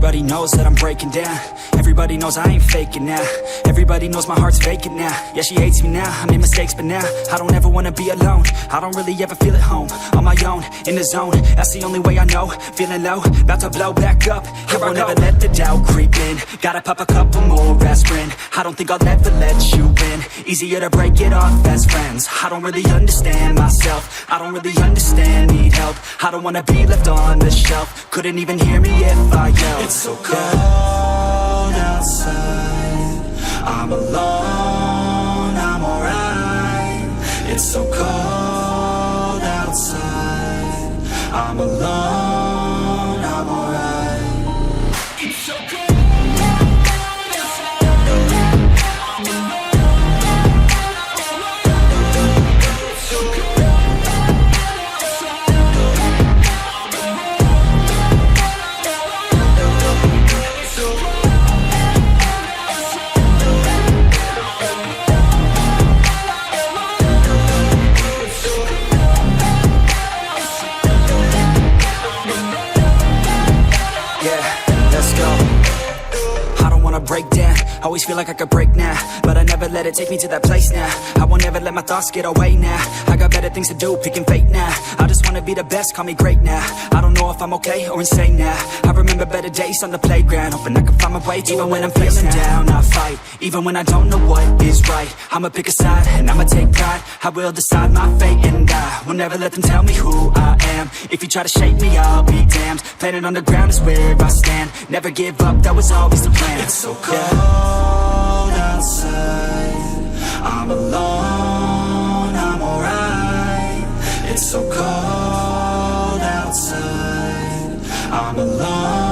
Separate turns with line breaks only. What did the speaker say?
Everybody knows that I'm breaking down. Everybody knows I ain't faking now. Everybody knows my heart's vacant now. Yeah, she hates me now, I made mistakes, but now I don't ever wanna be alone. I don't really ever feel at home. On my own, in the zone, that's the only way I know. Feeling low, about to blow back up. Here I won't ever let the doubt creep in. Gotta pop a couple more aspirin. I don't think I'll ever let you in. Easier to break it off as friends. I don't really understand myself. I don't really understand, need help. I don't wanna be left on the shelf. Couldn't even hear me if I yelled. It's so cold outside, I'm alone, I'm alright. It's so cold outside, I'm alone, I'm alright. It's so cold. Break down, always feel like I could break now, but I never let it take me to that place now. I won't ever let my thoughts get away now. I got better things to do, picking fate now. I just wanna be the best, call me great now. I don't know if I'm okay or insane now. I remember better days on the playground, hoping I can find my way to even when I'm feeling down, I fight, even when I don't know what is right. I'ma pick a side, and I'ma take pride. I will decide my fate, and I will never let them tell me who I am. If you try to shape me, I'll be damned. Planet on the ground is where I stand. Never give up, that was always the plan. It's so cold outside, I'm alone, I'm alright. It's so cold outside, I'm alone.